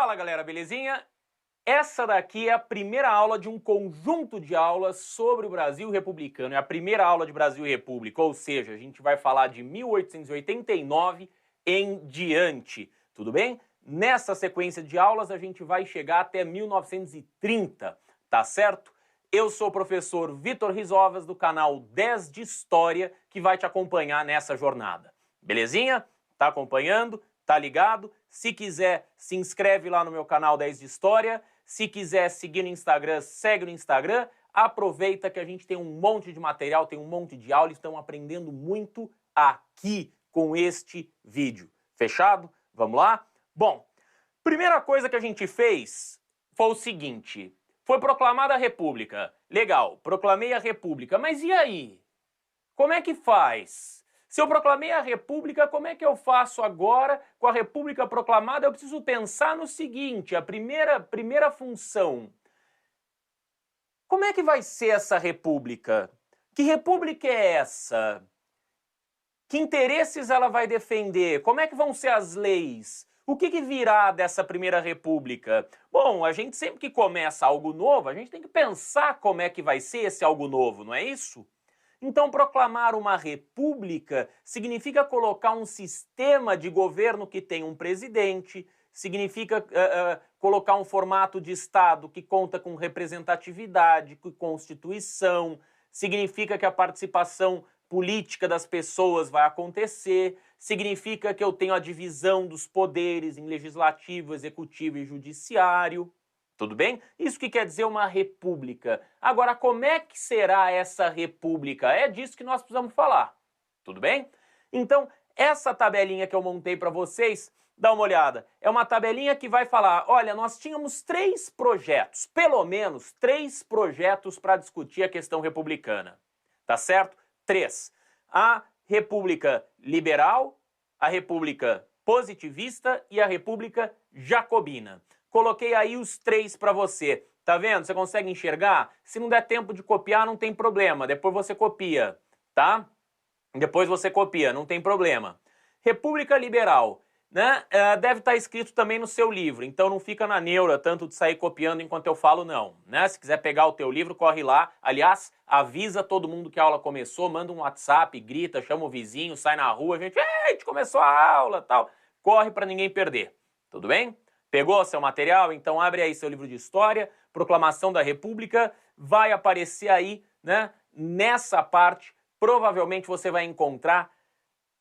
Fala galera, belezinha? Essa daqui é a primeira aula de um conjunto de aulas sobre o Brasil republicano. É a primeira aula de Brasil e República, ou seja, a gente vai falar de 1889 em diante, tudo bem? Nessa sequência de aulas a gente vai chegar até 1930, tá certo? Eu sou o professor Vitor Rizovas do canal 10 de História que vai te acompanhar nessa jornada. Belezinha? Tá acompanhando? Tá ligado? Se quiser, se inscreve lá no meu canal 10 de História. Se quiser seguir no Instagram, segue no Instagram. Aproveita que a gente tem um monte de material, tem um monte de aula, estão aprendendo muito aqui com este vídeo. Fechado? Vamos lá? Bom, primeira coisa que a gente fez foi o seguinte: foi proclamada a República. Legal, proclamei a República, mas e aí? Como é que faz? Se eu proclamei a República, como é que eu faço agora com a República proclamada? Eu preciso pensar no seguinte, a primeira função. Como é que vai ser essa República? Que República é essa? Que interesses ela vai defender? Como é que vão ser as leis? O que virá dessa primeira República? Bom, a gente sempre que começa algo novo, a gente tem que pensar como é que vai ser esse algo novo, não é isso? Então, proclamar uma república significa colocar um sistema de governo que tem um presidente, significa colocar um formato de Estado que conta com representatividade, com constituição, significa que a participação política das pessoas vai acontecer, significa que eu tenho a divisão dos poderes em legislativo, executivo e judiciário. Tudo bem? Isso que quer dizer uma república. Agora, como é que será essa república? É disso que nós precisamos falar. Tudo bem? Então, essa tabelinha que eu montei para vocês, dá uma olhada. É uma tabelinha que vai falar, olha, nós tínhamos 3 projetos, pelo menos 3 projetos para discutir a questão republicana. Tá certo? 3. A república liberal, a república positivista e a república jacobina. Coloquei aí os 3 para você. Tá vendo? Você consegue enxergar? Se não der tempo de copiar, não tem problema. Depois você copia, tá? Depois você copia, não tem problema. República Liberal, né? Deve estar escrito também no seu livro, então não fica na neura tanto de sair copiando enquanto eu falo, não. Né? Se quiser pegar o teu livro, corre lá. Aliás, avisa todo mundo que a aula começou, manda um WhatsApp, grita, chama o vizinho, sai na rua, a gente começou a aula, tal. Corre para ninguém perder. Tudo bem? Pegou seu material? Então abre aí seu livro de história, Proclamação da República, vai aparecer aí, né? Nessa parte, provavelmente você vai encontrar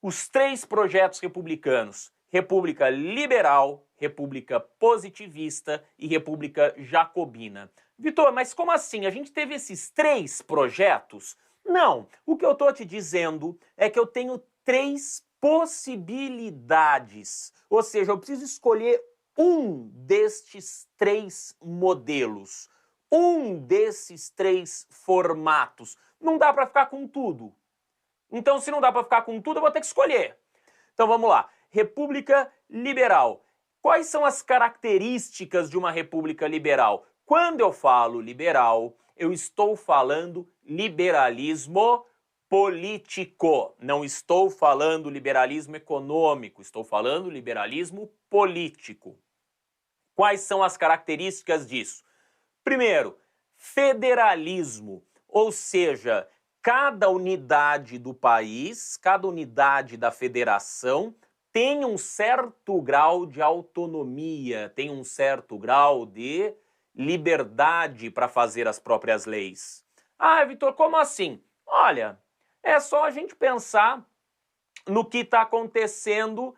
os 3 projetos republicanos: República Liberal, República Positivista e República Jacobina. Vitor, mas como assim? A gente teve esses 3 projetos? Não, o que eu estou te dizendo é que eu tenho 3 possibilidades, ou seja, eu preciso escolher um destes 3 modelos, um desses 3 formatos. Não dá para ficar com tudo. Então, se não dá para ficar com tudo, eu vou ter que escolher. Então, vamos lá. República Liberal. Quais são as características de uma república liberal? Quando eu falo liberal, eu estou falando liberalismo político. Não estou falando liberalismo econômico, estou falando liberalismo político. Quais são as características disso? Primeiro, federalismo, ou seja, cada unidade do país, cada unidade da federação tem um certo grau de autonomia, tem um certo grau de liberdade para fazer as próprias leis. Ah, Vitor, como assim? Olha, é só a gente pensar no que está acontecendo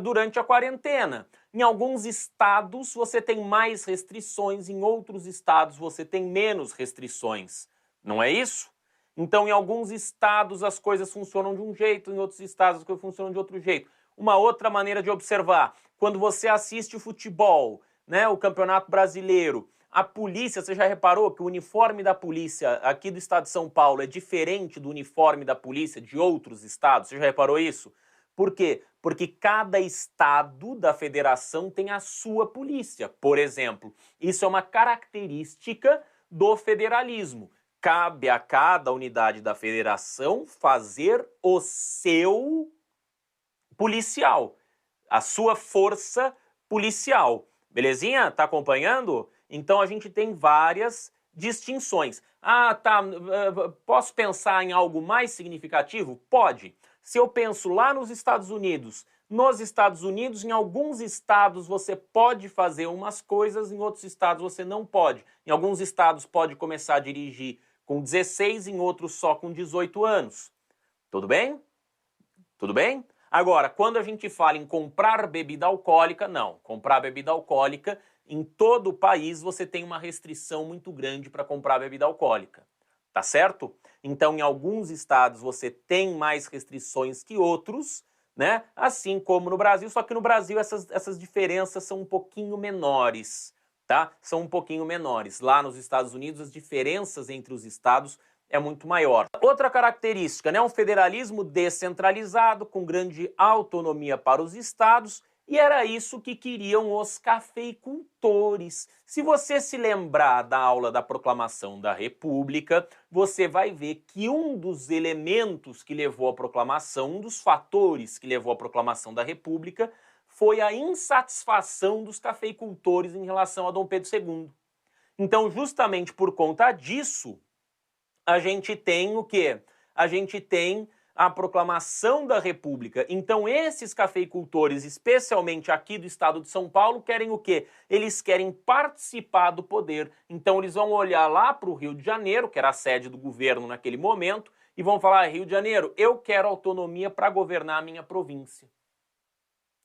durante a quarentena. Em alguns estados você tem mais restrições, em outros estados você tem menos restrições. Não é isso? Então, em alguns estados as coisas funcionam de um jeito, em outros estados as coisas funcionam de outro jeito. Uma outra maneira de observar, quando você assiste o futebol, né, o Campeonato Brasileiro, a polícia, você já reparou que o uniforme da polícia aqui do estado de São Paulo é diferente do uniforme da polícia de outros estados? Você já reparou isso? Por quê? Porque cada estado da federação tem a sua polícia, por exemplo. Isso é uma característica do federalismo. Cabe a cada unidade da federação fazer o seu policial, a sua força policial, Belezinha? Tá acompanhando? Então a gente tem várias distinções. Ah, tá. Posso pensar em algo mais significativo? Pode. Se eu penso lá nos Estados Unidos, em alguns estados você pode fazer umas coisas, em outros estados você não pode. Em alguns estados pode começar a dirigir com 16, em outros só com 18 anos. Tudo bem? Tudo bem? Agora, quando a gente fala em comprar bebida alcoólica, não. Comprar bebida alcoólica, em todo o país você tem uma restrição muito grande para comprar bebida alcoólica. Tá certo? Então, em alguns estados você tem mais restrições que outros, né? Assim como no Brasil, só que no Brasil essas diferenças são um pouquinho menores, tá? São um pouquinho menores. Lá nos Estados Unidos, as diferenças entre os estados é muito maior. Outra característica, né? Um federalismo descentralizado, com grande autonomia para os estados, e era isso que queriam os cafeicultores. Se você se lembrar da aula da Proclamação da República, você vai ver que um dos elementos que levou à proclamação, um dos fatores que levou à proclamação da República, foi a insatisfação dos cafeicultores em relação a Dom Pedro II. Então, justamente por conta disso, a gente tem o quê? A gente tem a proclamação da República. Então esses cafeicultores, especialmente aqui do estado de São Paulo, querem o quê? Eles querem participar do poder. Então eles vão olhar lá para o Rio de Janeiro, que era a sede do governo naquele momento, e vão falar: Rio de Janeiro, eu quero autonomia para governar a minha província.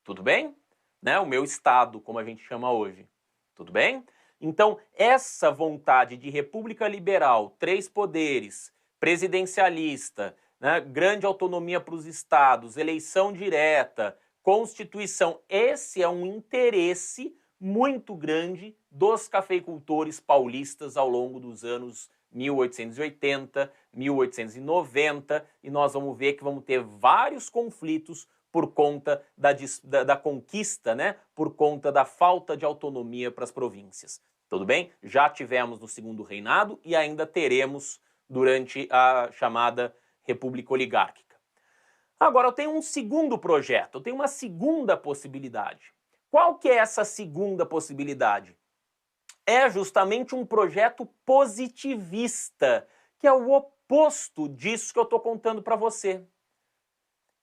Tudo bem? Né? O meu estado, como a gente chama hoje. Tudo bem? Então, essa vontade de república liberal, 3 poderes, presidencialista, né, grande autonomia para os estados, eleição direta, Constituição, esse é um interesse muito grande dos cafeicultores paulistas ao longo dos anos 1880, 1890, e nós vamos ver que vamos ter vários conflitos por conta da conquista, né? Por conta da falta de autonomia para as províncias. Tudo bem? Já tivemos no Segundo Reinado e ainda teremos durante a chamada República Oligárquica. Agora, eu tenho um segundo projeto, eu tenho uma segunda possibilidade. Qual que é essa segunda possibilidade? É justamente um projeto positivista, que é o oposto disso que eu estou contando para você.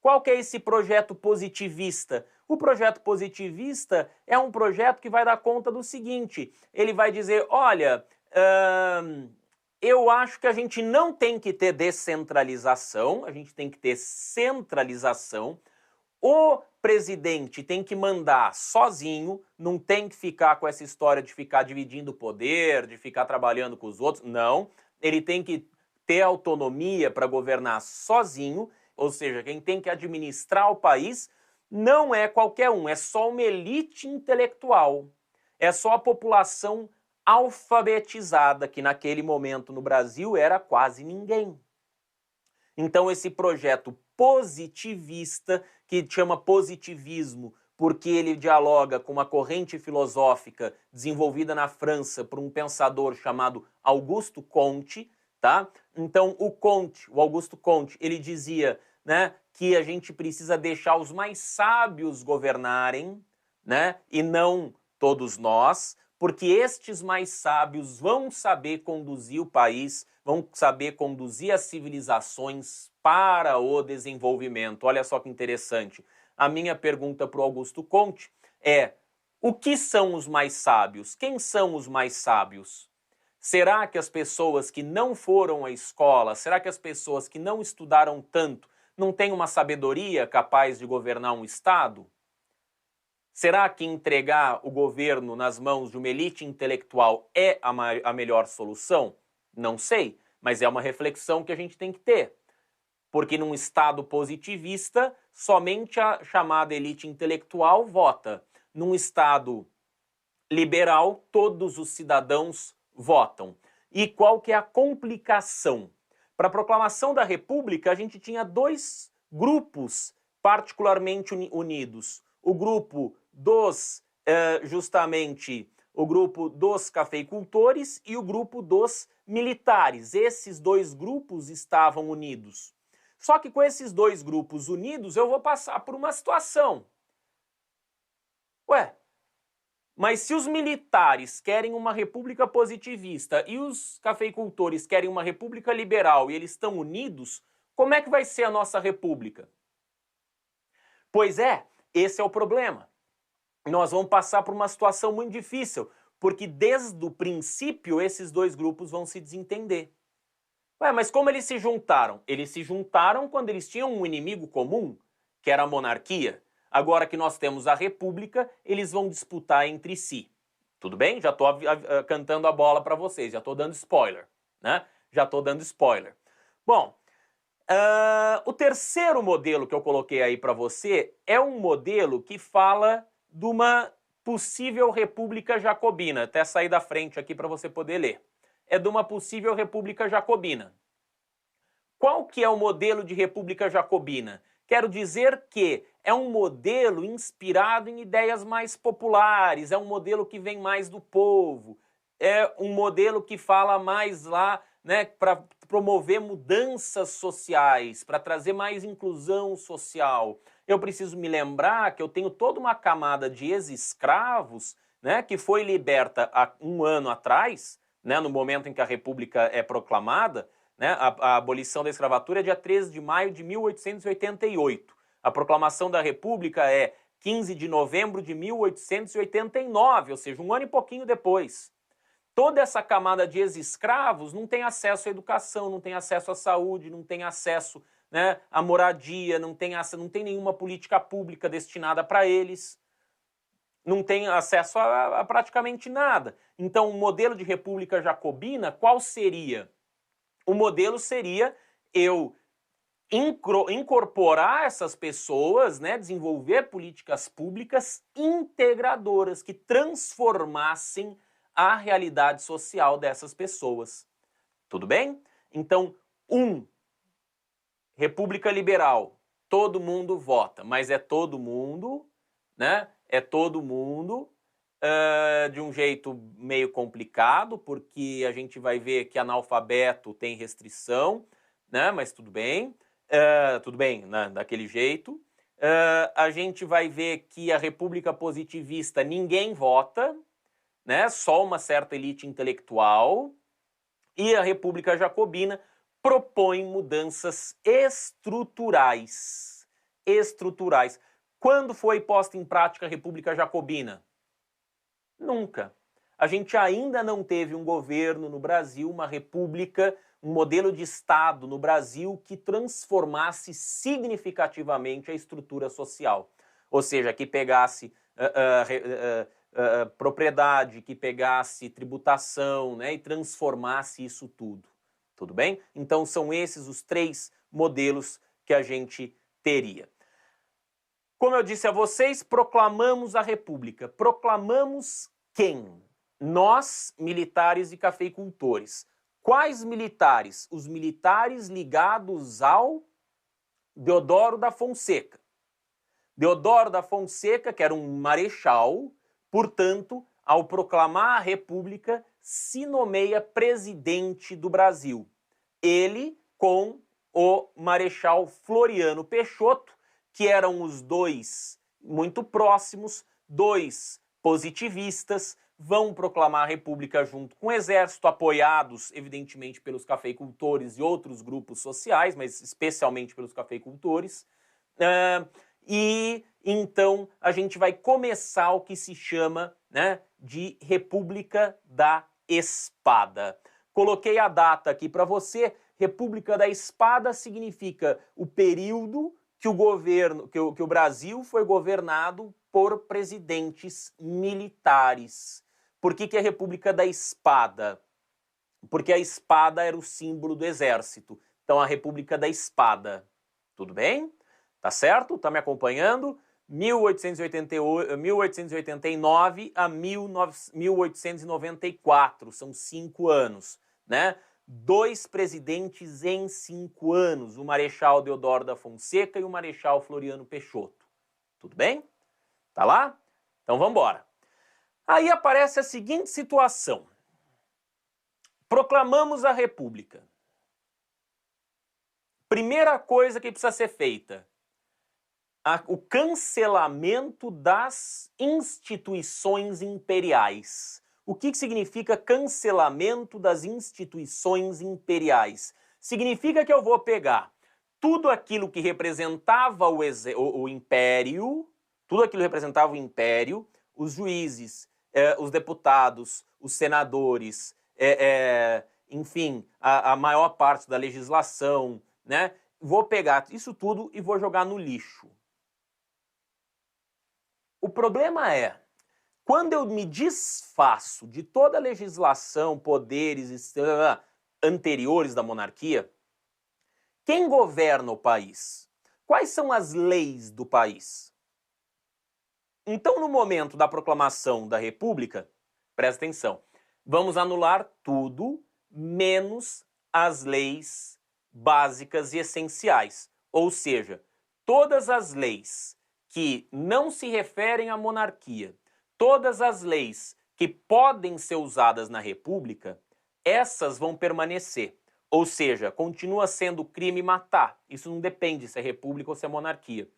Qual que é esse projeto positivista? O projeto positivista é um projeto que vai dar conta do seguinte: ele vai dizer, olha, eu acho que a gente não tem que ter descentralização, a gente tem que ter centralização. O presidente tem que mandar sozinho, não tem que ficar com essa história de ficar dividindo o poder, de ficar trabalhando com os outros, não. Ele tem que ter autonomia para governar sozinho. Ou seja, quem tem que administrar o país não é qualquer um, é só uma elite intelectual. É só a população alfabetizada, que naquele momento no Brasil era quase ninguém. Então esse projeto positivista, que chama positivismo, porque ele dialoga com uma corrente filosófica desenvolvida na França por um pensador chamado Auguste Comte, tá? Então o Auguste Comte, ele dizia, né, que a gente precisa deixar os mais sábios governarem, né, e não todos nós, porque estes mais sábios vão saber conduzir o país, vão saber conduzir as civilizações para o desenvolvimento. Olha só que interessante. A minha pergunta para o Auguste Comte é: o que são os mais sábios? Quem são os mais sábios? Será que as pessoas que não foram à escola, será que as pessoas que não estudaram tanto não têm uma sabedoria capaz de governar um Estado? Será que entregar o governo nas mãos de uma elite intelectual é a melhor solução? Não sei, mas é uma reflexão que a gente tem que ter. Porque num Estado positivista, somente a chamada elite intelectual vota. Num Estado liberal, todos os cidadãos votam. E qual que é a complicação? Para a proclamação da República, a gente tinha 2 grupos particularmente unidos. O grupo dos, o grupo dos cafeicultores e o grupo dos militares. Esses 2 grupos estavam unidos. Só que com esses 2 grupos unidos, eu vou passar por uma situação. Ué, Mas se os militares querem uma república positivista e os cafeicultores querem uma república liberal e eles estão unidos, como é que vai ser a nossa república? Pois é, esse é o problema. Nós vamos passar por uma situação muito difícil, porque desde o princípio esses dois grupos vão se desentender. Ué, mas como eles se juntaram? Eles se juntaram quando eles tinham um inimigo comum, que era a monarquia. Agora que nós temos a república, eles vão disputar entre si. Tudo bem? Já estou cantando a bola para vocês, já estou dando spoiler, né? Já estou dando spoiler. Bom, o terceiro modelo que eu coloquei aí para você é um modelo que fala de uma possível república jacobina. Até sair da frente aqui para você poder ler. É de uma possível república jacobina. Qual que é o modelo de república jacobina? Quero dizer que é um modelo inspirado em ideias mais populares, é um modelo que vem mais do povo, é um modelo que fala mais lá, né, para promover mudanças sociais, para trazer mais inclusão social. Eu preciso me lembrar que eu tenho toda uma camada de ex-escravos, né, que foi liberta há um ano atrás, né, no momento em que a República é proclamada, né, a abolição da escravatura é dia 13 de maio de 1888. A proclamação da República é 15 de novembro de 1889, ou seja, um ano e pouquinho depois. Toda essa camada de ex-escravos não tem acesso à educação, não tem acesso à saúde, não tem acesso, né, à moradia, não tem nenhuma política pública destinada para eles. Não tem acesso a praticamente nada. Então, o modelo de república jacobina, qual seria? O modelo seria eu incorporar essas pessoas, né, desenvolver políticas públicas integradoras que transformassem a realidade social dessas pessoas. Tudo bem? Então, república liberal, todo mundo vota, mas é todo mundo, né? É todo mundo de um jeito meio complicado, porque a gente vai ver que analfabeto tem restrição, né? Mas tudo bem, né? Daquele jeito. A gente vai ver que a república positivista ninguém vota, né? Só uma certa elite intelectual. E a república jacobina propõe mudanças estruturais. Estruturais. Quando foi posta em prática a república jacobina? Nunca. A gente ainda não teve um governo no Brasil, uma república, um modelo de Estado no Brasil que transformasse significativamente a estrutura social. Ou seja, que pegasse propriedade, que pegasse tributação, né, e transformasse isso tudo. Tudo bem? Então são esses os três modelos que a gente teria. Como eu disse a vocês, proclamamos a República. Proclamamos quem? Nós, militares e cafeicultores. Quais militares? Os militares ligados ao Deodoro da Fonseca. Deodoro da Fonseca, que era um marechal, portanto, ao proclamar a República, se nomeia presidente do Brasil. Ele com o marechal Floriano Peixoto, que eram os dois muito próximos, dois positivistas, vão proclamar a República junto com o Exército, apoiados, evidentemente, pelos cafeicultores e outros grupos sociais, mas especialmente pelos cafeicultores. E então a gente vai começar o que se chama, né, de República da Espada. Coloquei a data aqui para você. República da Espada significa o período que o Brasil foi governado por presidentes militares. Por que é República da Espada? Porque a espada era o símbolo do exército. Então, a República da Espada. Tudo bem? Tá certo? Tá me acompanhando? 1889 a 1894. São 5 anos, né? 2 presidentes em 5 anos, o Marechal Deodoro da Fonseca e o Marechal Floriano Peixoto. Tudo bem? Tá lá? Então vamos embora. Aí aparece a seguinte situação. Proclamamos a República. Primeira coisa que precisa ser feita. o cancelamento das instituições imperiais. O que significa cancelamento das instituições imperiais? Significa que eu vou pegar tudo aquilo que representava o império, tudo aquilo que representava o império, os juízes, os deputados, os senadores, enfim, a maior parte da legislação, né? Vou pegar isso tudo e vou jogar no lixo. O problema é, quando eu me desfaço de toda a legislação, poderes anteriores da monarquia, quem governa o país? Quais são as leis do país? Então, no momento da proclamação da República, presta atenção, vamos anular tudo menos as leis básicas e essenciais. Ou seja, todas as leis que não se referem à monarquia, todas as leis que podem ser usadas na República, essas vão permanecer. Ou seja, continua sendo crime matar. Isso não depende se é república ou se é monarquia.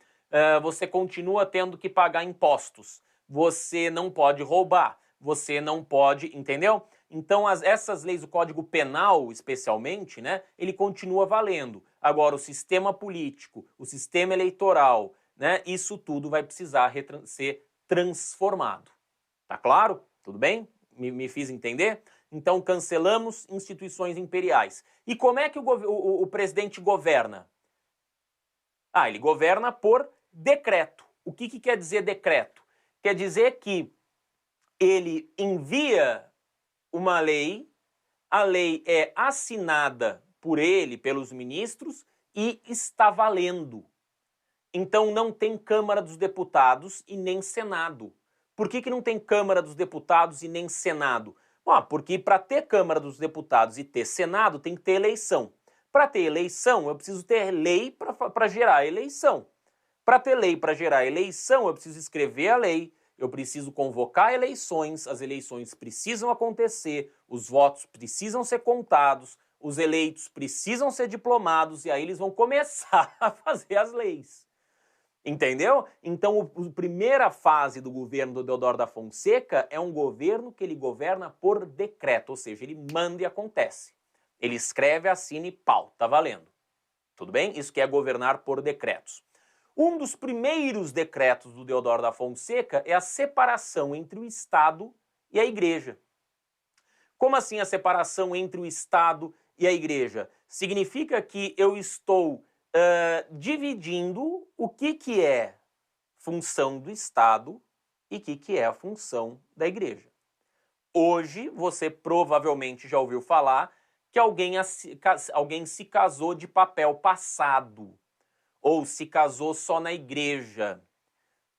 Você continua tendo que pagar impostos. Você não pode roubar. Você não pode, entendeu? Então, essas leis, o Código Penal, especialmente, né, ele continua valendo. Agora, o sistema político, o sistema eleitoral, né, isso tudo vai precisar ser transformado. Tá claro? Tudo bem? Me fiz entender? Então, cancelamos instituições imperiais. E como é que o presidente governa? Ele governa por decreto. O que quer dizer decreto? Quer dizer que ele envia uma lei, a lei é assinada por ele, pelos ministros, e está valendo. Então não tem Câmara dos Deputados e nem Senado. Por que não tem Câmara dos Deputados e nem Senado? Porque para ter Câmara dos Deputados e ter Senado tem que ter eleição. Para ter eleição, eu preciso ter lei para gerar eleição. Para ter lei para gerar eleição, eu preciso escrever a lei, eu preciso convocar eleições, as eleições precisam acontecer, os votos precisam ser contados, os eleitos precisam ser diplomados e aí eles vão começar a fazer as leis. Entendeu? Então, a primeira fase do governo do Deodoro da Fonseca é um governo que ele governa por decreto, ou seja, ele manda e acontece. Ele escreve, assina e pau, tá valendo. Tudo bem? Isso que é governar por decretos. Um dos primeiros decretos do Deodoro da Fonseca é a separação entre o Estado e a Igreja. Como assim a separação entre o Estado e a Igreja? Significa que eu estou dividindo o que é função do Estado e o que é a função da Igreja. Hoje, você provavelmente já ouviu falar que alguém se casou de papel passado, ou se casou só na igreja,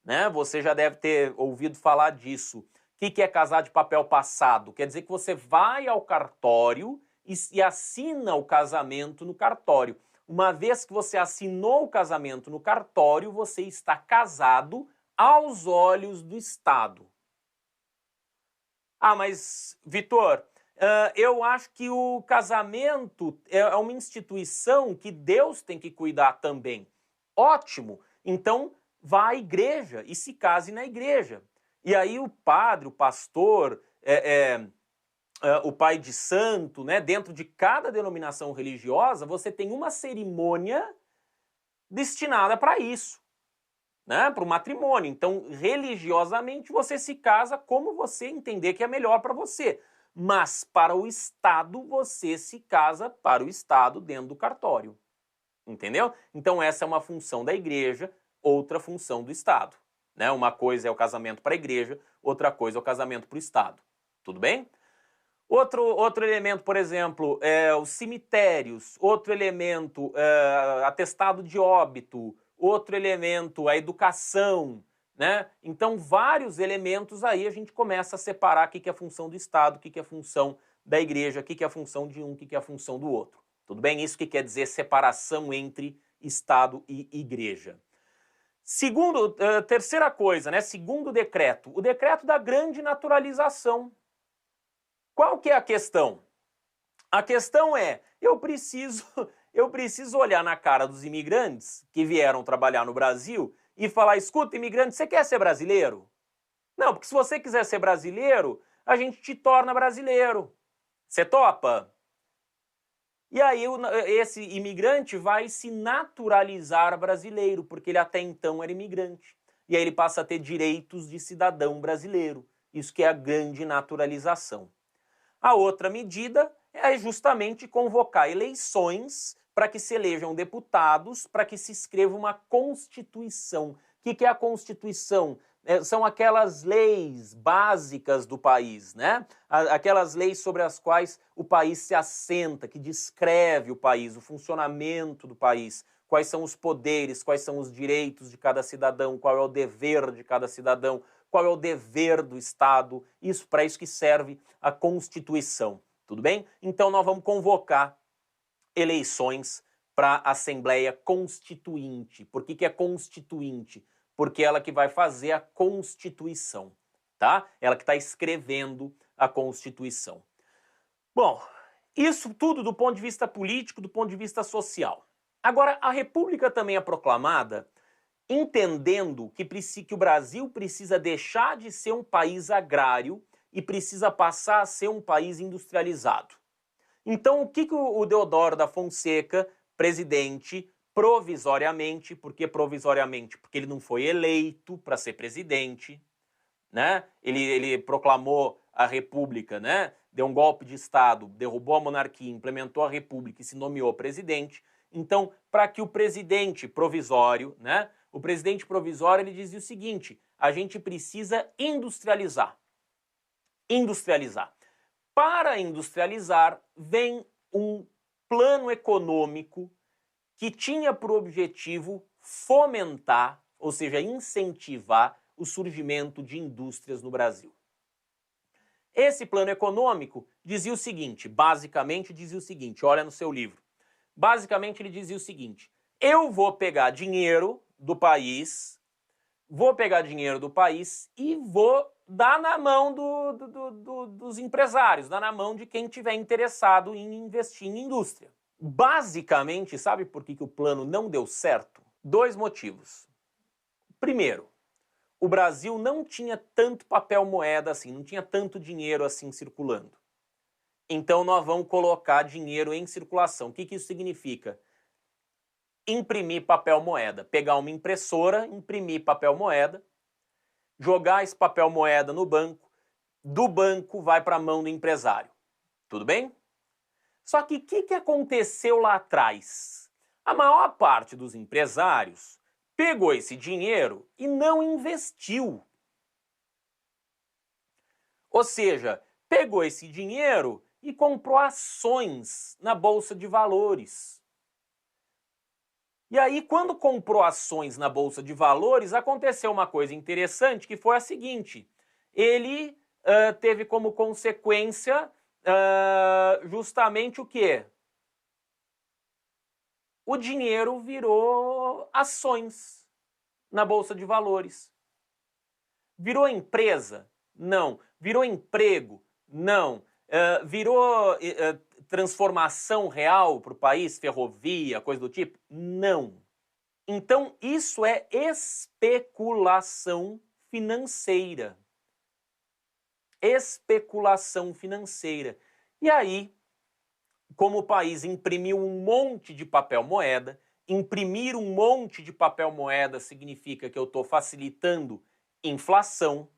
né? Você já deve ter ouvido falar disso. O que é casar de papel passado? Quer dizer que você vai ao cartório e assina o casamento no cartório. Uma vez que você assinou o casamento no cartório, você está casado aos olhos do Estado. Mas, Vitor, eu acho que o casamento é uma instituição que Deus tem que cuidar também. Ótimo! Então, vá à igreja e se case na igreja. E aí o padre, o pastor, o pai de santo, né, dentro de cada denominação religiosa, você tem uma cerimônia destinada para isso, né, para o matrimônio. Então, religiosamente, você se casa como você entender que é melhor para você. Mas para o Estado, você se casa para o Estado dentro do cartório. Entendeu? Então, essa é uma função da igreja, outra função do Estado. Né? Uma coisa é o casamento para a igreja, outra coisa é o casamento para o Estado. Tudo bem? Outro elemento, por exemplo, é os cemitérios. Outro elemento, atestado de óbito. Outro elemento, a educação. Né? Então, vários elementos aí a gente começa a separar o que é a função do Estado, o que é a função da igreja, o que é a função de um, o que é a função do outro. Tudo bem? Isso que quer dizer separação entre Estado e igreja. Terceira coisa, né? Segundo decreto, o decreto da grande naturalização. Qual que é a questão? A questão é, eu preciso olhar na cara dos imigrantes que vieram trabalhar no Brasil e falar, escuta, imigrante, você quer ser brasileiro? Não, porque se você quiser ser brasileiro, a gente te torna brasileiro. Você topa? E aí esse imigrante vai se naturalizar brasileiro, porque ele até então era imigrante. E aí ele passa a ter direitos de cidadão brasileiro. Isso que é a grande naturalização. A outra medida é justamente convocar eleições para que se elejam deputados, para que se escreva uma Constituição. O que é a Constituição? São aquelas leis básicas do país, né? Aquelas leis sobre as quais o país se assenta, que descreve o país, o funcionamento do país, quais são os poderes, quais são os direitos de cada cidadão, qual é o dever de cada cidadão, qual é o dever do Estado, isso para isso que serve a Constituição, tudo bem? Então nós vamos convocar eleições para a Assembleia Constituinte. Por que é constituinte? Porque ela que vai fazer a Constituição, tá? Ela que está escrevendo a Constituição. Bom, isso tudo do ponto de vista político, do ponto de vista social. Agora, a República também é proclamada entendendo que o Brasil precisa deixar de ser um país agrário e precisa passar a ser um país industrializado. Então, o que o Deodoro da Fonseca, presidente, provisoriamente, por que provisoriamente? Porque ele não foi eleito para ser presidente, né? Ele proclamou a República, né? Deu um golpe de Estado, derrubou a monarquia, implementou a República e se nomeou presidente. Então, para que o presidente provisório, né? O presidente provisório, ele dizia o seguinte, a gente precisa industrializar. Industrializar. Para industrializar, vem um plano econômico que tinha por objetivo fomentar, ou seja, incentivar o surgimento de indústrias no Brasil. Esse plano econômico dizia o seguinte, basicamente dizia o seguinte, olha no seu livro. Basicamente ele dizia o seguinte, eu vou pegar dinheiro do país, e vou dar na mão dos empresários, dar na mão de quem tiver interessado em investir em indústria. Basicamente, sabe por que o plano não deu certo? 2 motivos. Primeiro, o Brasil não tinha tanto papel moeda assim, não tinha tanto dinheiro assim circulando. Então nós vamos colocar dinheiro em circulação. O que isso significa? Imprimir papel moeda. Pegar uma impressora, imprimir papel moeda, jogar esse papel moeda no banco, do banco vai para a mão do empresário. Tudo bem? Só que o que aconteceu lá atrás? A maior parte dos empresários pegou esse dinheiro e não investiu. Ou seja, pegou esse dinheiro e comprou ações na Bolsa de Valores. E aí, quando comprou ações na Bolsa de Valores, aconteceu uma coisa interessante, que foi a seguinte. Ele teve como consequência justamente o quê? O dinheiro virou ações na Bolsa de Valores. Virou empresa? Não. Virou emprego? Não. Virou transformação real para o país, ferrovia, coisa do tipo? Não. Então, isso é especulação financeira. Especulação financeira. E aí, como o país imprimiu um monte de papel moeda, imprimir um monte de papel moeda significa que eu estou facilitando inflação.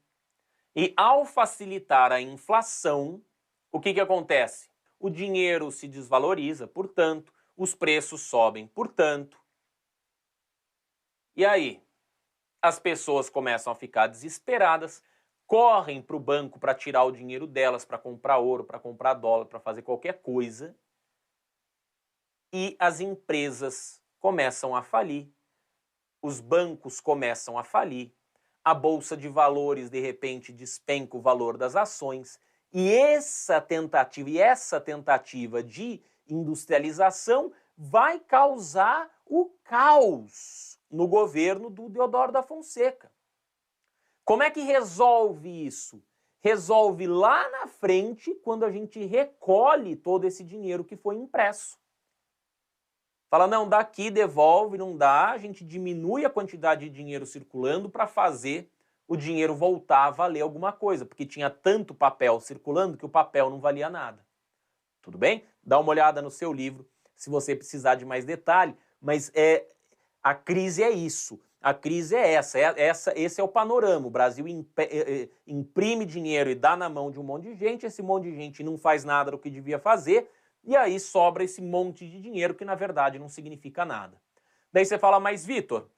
E ao facilitar a inflação, o que acontece? O dinheiro se desvaloriza, portanto, os preços sobem, portanto. E aí? As pessoas começam a ficar desesperadas, correm para o banco para tirar o dinheiro delas, para comprar ouro, para comprar dólar, para fazer qualquer coisa. E as empresas começam a falir, os bancos começam a falir, a Bolsa de Valores, de repente, despenca o valor das ações. E essa tentativa de industrialização vai causar o caos no governo do Deodoro da Fonseca. Como é que resolve isso? Resolve lá na frente, quando a gente recolhe todo esse dinheiro que foi impresso. Fala, não, daqui devolve, não dá, a gente diminui a quantidade de dinheiro circulando para fazer o dinheiro voltar a valer alguma coisa, porque tinha tanto papel circulando que o papel não valia nada. Tudo bem? Dá uma olhada no seu livro se você precisar de mais detalhe, mas a crise é isso. A crise é essa, esse é o panorama. O Brasil imprime dinheiro e dá na mão de um monte de gente, esse monte de gente não faz nada do que devia fazer, e aí sobra esse monte de dinheiro que na verdade não significa nada. Daí você fala, mas Vitor,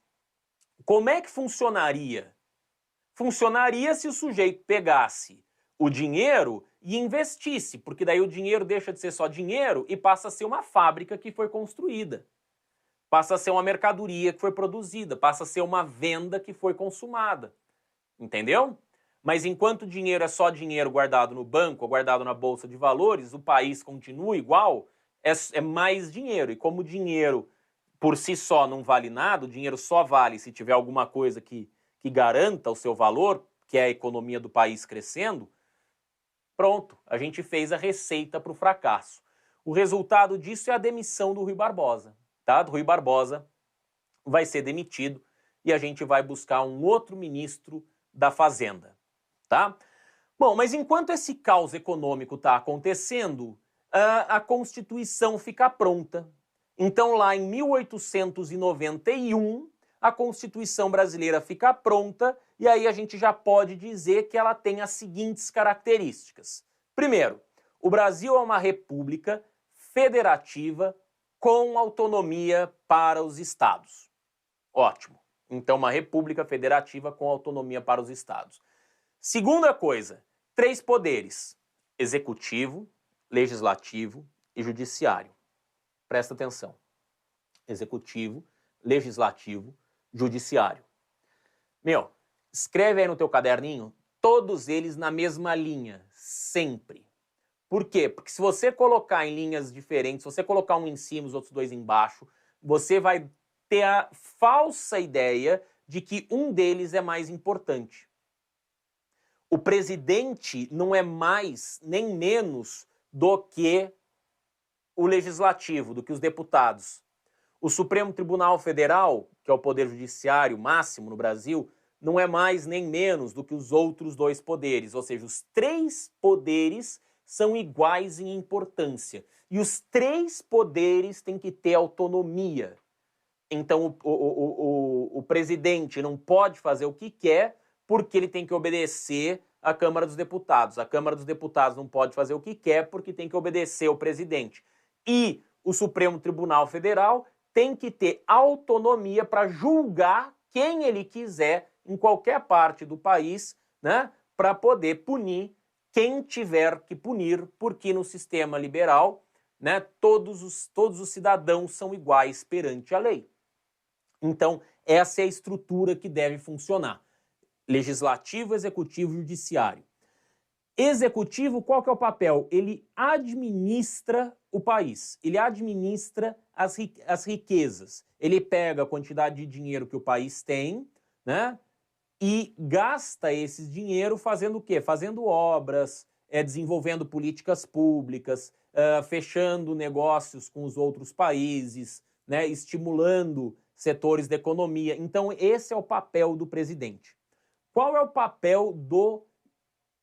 como é que funcionaria? Funcionaria se o sujeito pegasse o dinheiro e investisse, porque daí o dinheiro deixa de ser só dinheiro e passa a ser uma fábrica que foi construída. Passa a ser uma mercadoria que foi produzida, passa a ser uma venda que foi consumada. Entendeu? Mas enquanto o dinheiro é só dinheiro guardado no banco ou guardado na bolsa de valores, o país continua igual, é mais dinheiro. E como o dinheiro por si só não vale nada, o dinheiro só vale se tiver alguma coisa que garanta o seu valor, que é a economia do país crescendo, pronto, a gente fez a receita para o fracasso. O resultado disso é a demissão do Rui Barbosa. Tá? Do Rui Barbosa vai ser demitido e a gente vai buscar um outro ministro da Fazenda. Tá? Bom, mas enquanto esse caos econômico está acontecendo, a Constituição fica pronta. Então, lá em 1891, a Constituição brasileira fica pronta e aí a gente já pode dizer que ela tem as seguintes características. Primeiro, o Brasil é uma república federativa com autonomia para os estados. Ótimo. Então, uma república federativa com autonomia para os estados. Segunda coisa, 3 poderes: executivo, legislativo e judiciário. Presta atenção. Executivo, legislativo, judiciário. Meu, escreve aí no teu caderninho, todos eles na mesma linha, sempre. Por quê? Porque se você colocar em linhas diferentes, se você colocar um em cima e os outros 2 embaixo, você vai ter a falsa ideia de que um deles é mais importante. O presidente não é mais nem menos do que o legislativo, do que os deputados. O Supremo Tribunal Federal, que é o poder judiciário máximo no Brasil, não é mais nem menos do que os outros 2 poderes. Ou seja, os 3 poderes são iguais em importância. E os 3 poderes têm que ter autonomia. Então, o presidente não pode fazer o que quer, porque ele tem que obedecer à Câmara dos Deputados. A Câmara dos Deputados não pode fazer o que quer, porque tem que obedecer ao presidente. E o Supremo Tribunal Federal tem que ter autonomia para julgar quem ele quiser em qualquer parte do país, né, para poder punir quem tiver que punir, porque no sistema liberal, né, todos os cidadãos são iguais perante a lei. Então, essa é a estrutura que deve funcionar. Legislativo, executivo e judiciário. Executivo, qual que é o papel? Ele administra o país, ele administra as riquezas. Ele pega a quantidade de dinheiro que o país tem, né, e gasta esse dinheiro fazendo o quê? Fazendo obras, desenvolvendo políticas públicas, fechando negócios com os outros países, né, estimulando setores da economia. Então, esse é o papel do presidente. Qual é o papel do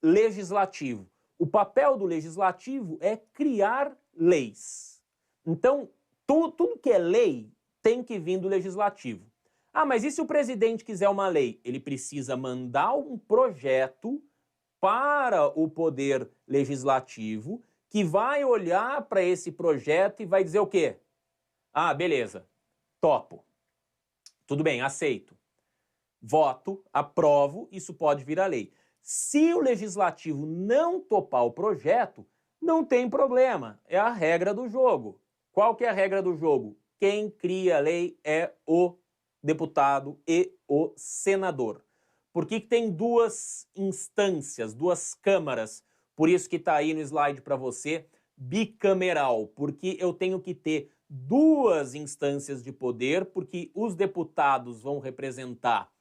legislativo? O papel do legislativo é criar leis. Então, tudo que é lei tem que vir do legislativo. Ah, mas e se o presidente quiser uma lei? Ele precisa mandar um projeto para o poder legislativo que vai olhar para esse projeto e vai dizer o quê? Ah, beleza, topo. Tudo bem, aceito. Voto, aprovo, isso pode virar lei. Se o legislativo não topar o projeto, não tem problema, é a regra do jogo. Qual que é a regra do jogo? Quem cria a lei é o deputado e o senador. Por que tem 2 instâncias, 2 câmaras? Por isso que está aí no slide para você, bicameral, porque eu tenho que ter 2 instâncias de poder, porque os deputados vão representar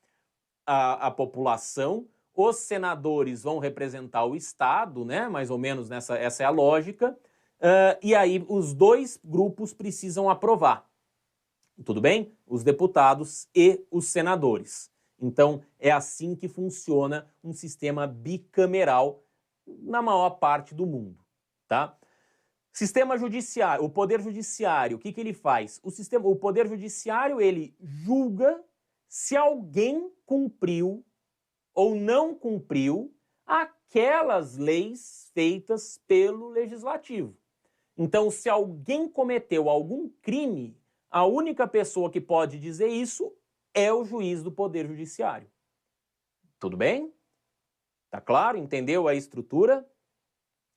a população, os senadores vão representar o Estado, né? Mais ou menos essa é a lógica, e aí os 2 grupos precisam aprovar. Tudo bem? Os deputados e os senadores. Então, é assim que funciona um sistema bicameral na maior parte do mundo, tá? Sistema judiciário, o poder judiciário, o que ele faz? O poder judiciário, ele julga se alguém cumpriu ou não cumpriu aquelas leis feitas pelo legislativo. Então, se alguém cometeu algum crime, a única pessoa que pode dizer isso é o juiz do Poder Judiciário. Tudo bem? Tá claro? Entendeu a estrutura?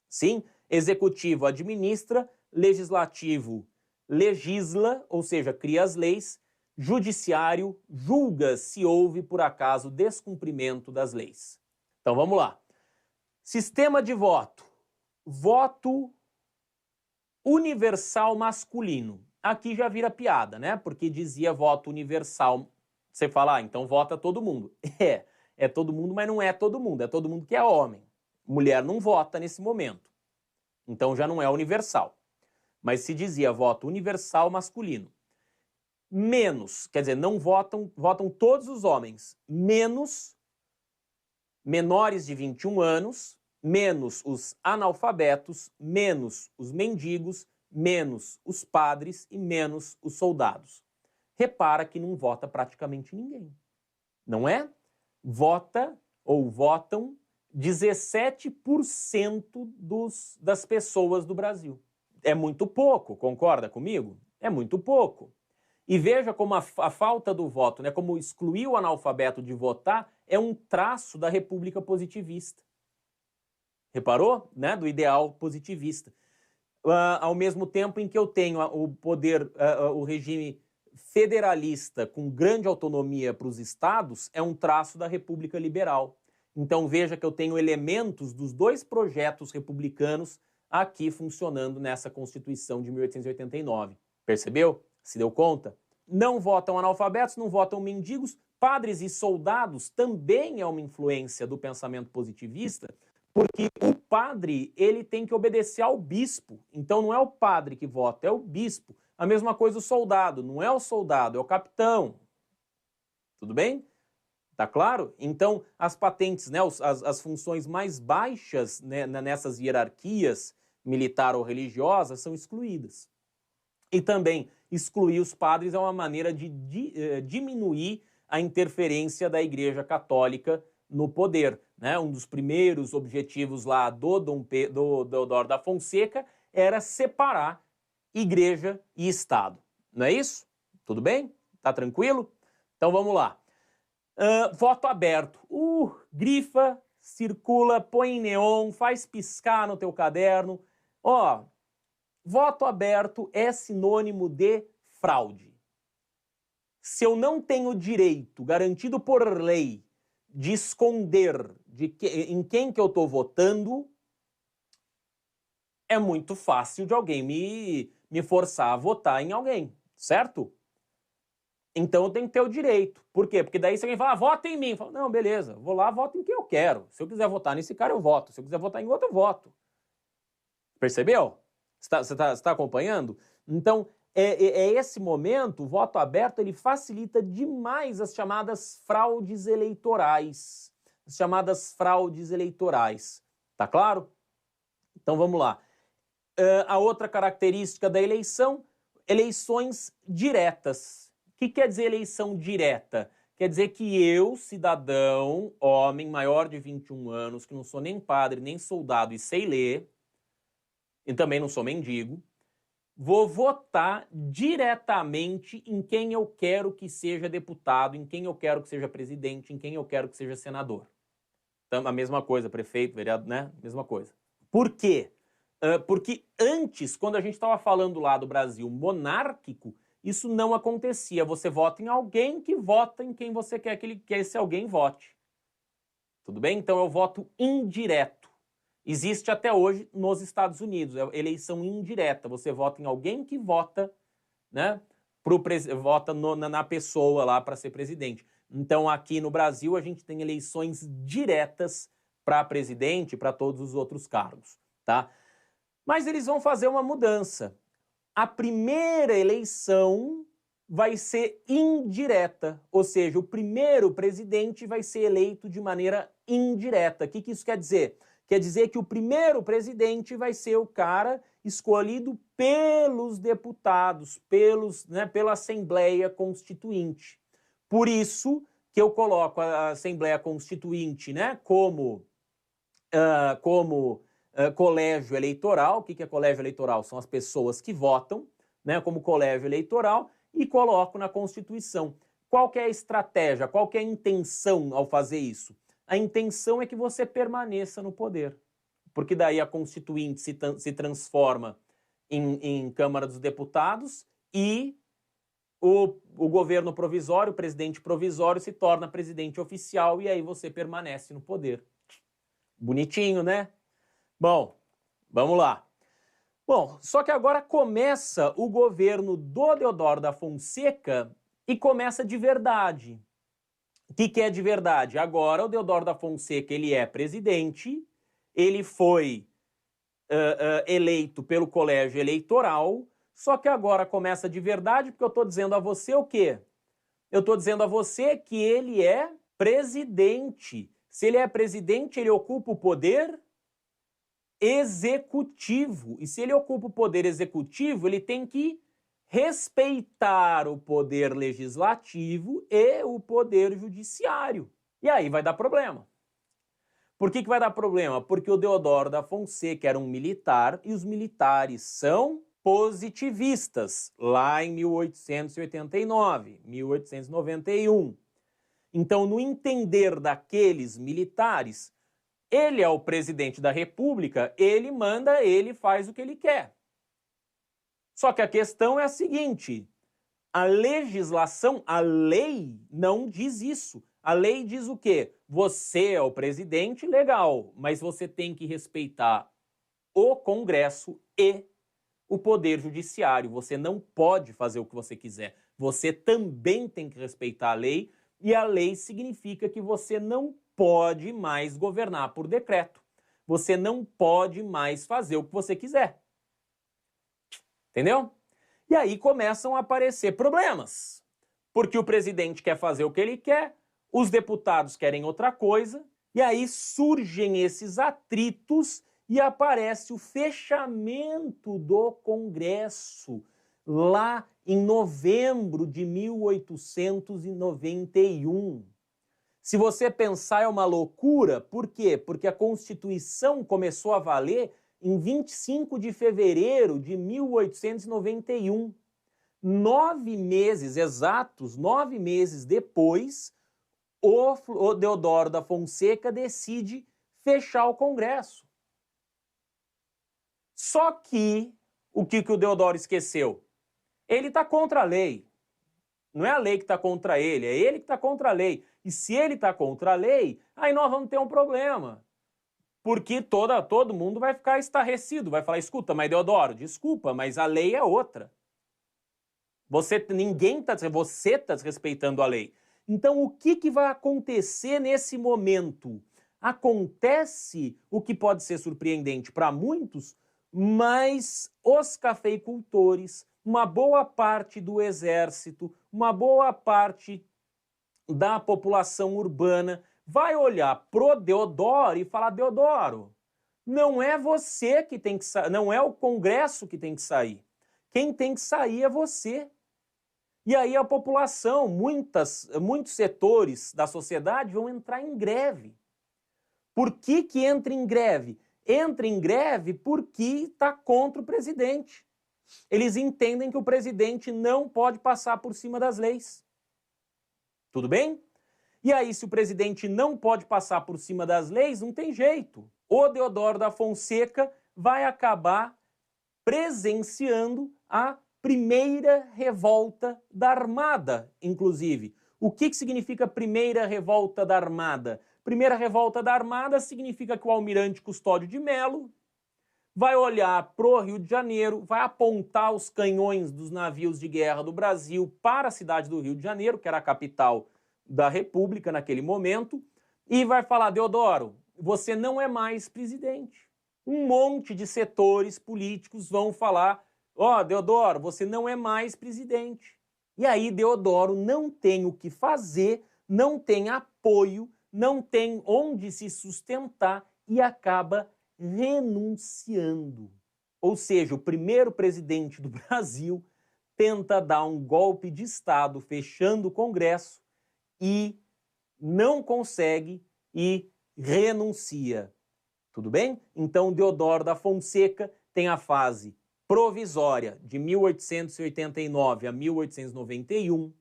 Sim. Executivo administra, legislativo legisla, ou seja, cria as leis, judiciário julga se houve, por acaso, descumprimento das leis. Então vamos lá. Sistema de voto. Voto universal masculino. Aqui já vira piada, né? Porque dizia voto universal. Você fala, então vota todo mundo. É todo mundo, mas não é todo mundo. É todo mundo que é homem. Mulher não vota nesse momento. Então já não é universal. Mas se dizia voto universal masculino. Menos, quer dizer, não votam todos os homens, menos menores de 21 anos, menos os analfabetos, menos os mendigos, menos os padres e menos os soldados. Repara que não vota praticamente ninguém, não é? Vota ou votam 17% das pessoas do Brasil. É muito pouco, concorda comigo? É muito pouco. E veja como a falta do voto, né, como excluir o analfabeto de votar, é um traço da república positivista. Reparou? Né? Do ideal positivista. Ao mesmo tempo em que eu tenho o poder, o regime federalista com grande autonomia para os estados, é um traço da república liberal. Então veja que eu tenho elementos dos dois projetos republicanos aqui funcionando nessa Constituição de 1889. Percebeu? Se deu conta? Não votam analfabetos, não votam mendigos, padres e soldados também é uma influência do pensamento positivista, porque o padre, ele tem que obedecer ao bispo. Então não é o padre que vota, é o bispo. A mesma coisa o soldado, não é o soldado, é o capitão. Tudo bem? Tá claro? Então as patentes, né, as funções mais baixas, né, nessas hierarquias militar ou religiosas são excluídas. E também excluir os padres é uma maneira de diminuir a interferência da Igreja Católica no poder, né? Um dos primeiros objetivos lá do Deodoro da Fonseca era separar Igreja e Estado. Não é isso? Tudo bem? Tá tranquilo? Então vamos lá. Voto aberto. Grifa, circula, põe em neon, faz piscar no teu caderno. Ó, voto aberto é sinônimo de fraude. Se eu não tenho direito garantido por lei de esconder em quem que eu estou votando, é muito fácil de alguém me forçar a votar em alguém, certo? Então eu tenho que ter o direito. Por quê? Porque daí se alguém fala, vota em mim, eu falo, não, beleza, vou lá, voto em quem eu quero. Se eu quiser votar nesse cara, eu voto. Se eu quiser votar em outro, eu voto. Percebeu? Você tá acompanhando? Então, esse momento, o voto aberto, ele facilita demais as chamadas fraudes eleitorais. As chamadas fraudes eleitorais. Tá claro? Então, vamos lá. A outra característica da eleição, eleições diretas. O que quer dizer eleição direta? Quer dizer que eu, cidadão, homem, maior de 21 anos, que não sou nem padre, nem soldado e sei ler, e também não sou mendigo, vou votar diretamente em quem eu quero que seja deputado, em quem eu quero que seja presidente, em quem eu quero que seja senador. Então, a mesma coisa, prefeito, vereador, né? Mesma coisa. Por quê? Porque antes, quando a gente estava falando lá do Brasil monárquico, isso não acontecia. Você vota em alguém que vota em quem você quer que esse alguém vote. Tudo bem? Então é o voto indireto. Existe até hoje nos Estados Unidos, é eleição indireta. Você vota em alguém que vota, né, vota na pessoa lá para ser presidente. Então aqui no Brasil a gente tem eleições diretas para presidente e para todos os outros cargos, tá? Mas eles vão fazer uma mudança. A primeira eleição vai ser indireta, ou seja, o primeiro presidente vai ser eleito de maneira indireta. O que isso quer dizer? Quer dizer que o primeiro presidente vai ser o cara escolhido pelos deputados, pela Assembleia Constituinte. Por isso que eu coloco a Assembleia Constituinte, né, como colégio eleitoral. O que é colégio eleitoral? São as pessoas que votam, né, como colégio eleitoral, e coloco na Constituição. Qual que é a estratégia? Qual que é a intenção ao fazer isso? A intenção é que você permaneça no poder, porque daí a Constituinte se transforma em Câmara dos Deputados e o governo provisório, o presidente provisório, se torna presidente oficial e aí você permanece no poder. Bonitinho, né? Bom, vamos lá. Bom, só que agora começa o governo do Deodoro da Fonseca e começa de verdade. O que é de verdade? Agora o Deodoro da Fonseca ele é presidente, ele foi eleito pelo colégio eleitoral, só que agora começa de verdade porque eu estou dizendo a você o quê? Eu estou dizendo a você que ele é presidente. Se ele é presidente, ele ocupa o poder executivo. E se ele ocupa o poder executivo, ele tem que respeitar o poder legislativo e o poder judiciário. E aí vai dar problema. Por que vai dar problema? Porque o Deodoro da Fonseca era um militar e os militares são positivistas, lá em 1889, 1891. Então, no entender daqueles militares, ele é o presidente da República, ele manda, ele faz o que ele quer. Só que a questão é a seguinte: a legislação, a lei não diz isso. A lei diz o quê? Você é o presidente, legal, mas você tem que respeitar o Congresso e o Poder Judiciário. Você não pode fazer o que você quiser. Você também tem que respeitar a lei, e a lei significa que você não pode mais governar por decreto. Você não pode mais fazer o que você quiser. Entendeu? E aí começam a aparecer problemas. Porque o presidente quer fazer o que ele quer, os deputados querem outra coisa, e aí surgem esses atritos e aparece o fechamento do Congresso, lá em novembro de 1891. Se você pensar, é uma loucura. Por quê? Porque a Constituição começou a valer em 25 de fevereiro de 1891. 9 meses exatos, 9 meses depois, o Deodoro da Fonseca decide fechar o Congresso. Só que, o que o Deodoro esqueceu? Ele está contra a lei. Não é a lei que está contra ele, é ele que está contra a lei. E se ele está contra a lei, aí nós vamos ter um problema. Porque todo mundo vai ficar estarrecido, vai falar, escuta, mas Deodoro, desculpa, mas a lei é outra. Você está desrespeitando a lei. Então, o que vai acontecer nesse momento? Acontece o que pode ser surpreendente para muitos, mas os cafeicultores, uma boa parte do exército, uma boa parte da população urbana vai olhar pro Deodoro e falar, Deodoro, não é você que tem que sair, não é o Congresso que tem que sair. Quem tem que sair é você. E aí a população, muitos setores da sociedade vão entrar em greve. Por que entra em greve? Entra em greve porque está contra o presidente. Eles entendem que o presidente não pode passar por cima das leis. Tudo bem? E aí, se o presidente não pode passar por cima das leis, não tem jeito. O Deodoro da Fonseca vai acabar presenciando a primeira revolta da Armada, inclusive. O que significa primeira revolta da Armada? Primeira revolta da Armada significa que o almirante Custódio de Melo vai olhar pro Rio de Janeiro, vai apontar os canhões dos navios de guerra do Brasil para a cidade do Rio de Janeiro, que era a capital da República naquele momento, e vai falar, Deodoro, você não é mais presidente. Um monte de setores políticos vão falar, Deodoro, você não é mais presidente. E aí Deodoro não tem o que fazer, não tem apoio, não tem onde se sustentar e acaba renunciando. Ou seja, o primeiro presidente do Brasil tenta dar um golpe de Estado fechando o Congresso e não consegue e renuncia. Tudo bem? Então, Deodoro da Fonseca tem a fase provisória de 1889 a 1891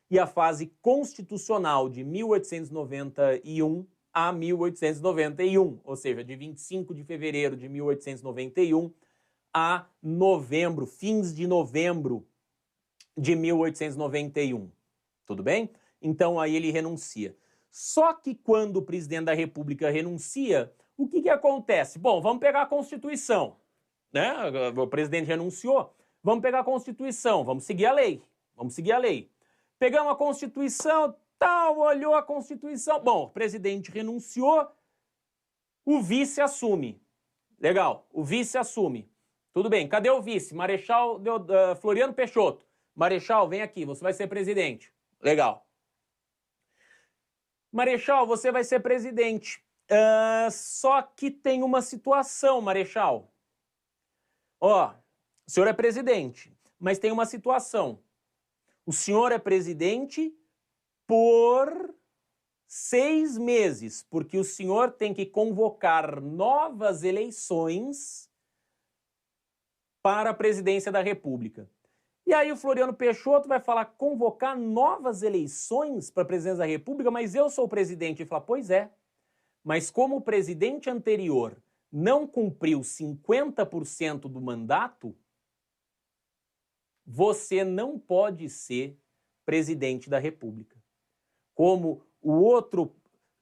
e a fase constitucional de 1891 a 1891, ou seja, de 25 de fevereiro de 1891 a novembro, fins de novembro de 1891. Tudo bem? Então aí ele renuncia. Só que quando o presidente da República renuncia, o que acontece? Bom, vamos pegar a Constituição, né? O presidente renunciou, vamos pegar a Constituição, vamos seguir a lei, vamos seguir a lei. Pegamos a Constituição, tal, olhou a Constituição, bom, o presidente renunciou, o vice assume. Legal, o vice assume. Tudo bem, cadê o vice? Marechal Floriano Peixoto. Marechal, vem aqui, você vai ser presidente. Legal. Marechal, você vai ser presidente. Só que tem uma situação, Marechal. Ó, o senhor é presidente, mas tem uma situação. O senhor é presidente por 6 meses, porque o senhor tem que convocar novas eleições para a presidência da República. E aí o Floriano Peixoto vai falar, convocar novas eleições para a presidência da República, mas eu sou o presidente. Ele fala, pois é, mas como o presidente anterior não cumpriu 50% do mandato, você não pode ser presidente da República. Como o outro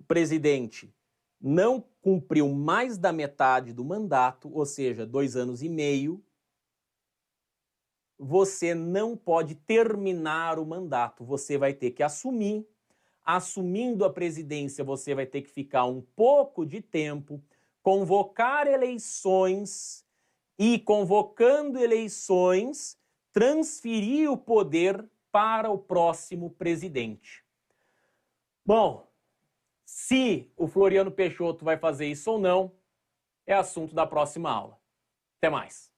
presidente não cumpriu mais da metade do mandato, ou seja, 2 anos e meio, você não pode terminar o mandato, você vai ter que assumir. Assumindo a presidência, você vai ter que ficar um pouco de tempo, convocar eleições e, convocando eleições, transferir o poder para o próximo presidente. Bom, se o Floriano Peixoto vai fazer isso ou não, é assunto da próxima aula. Até mais!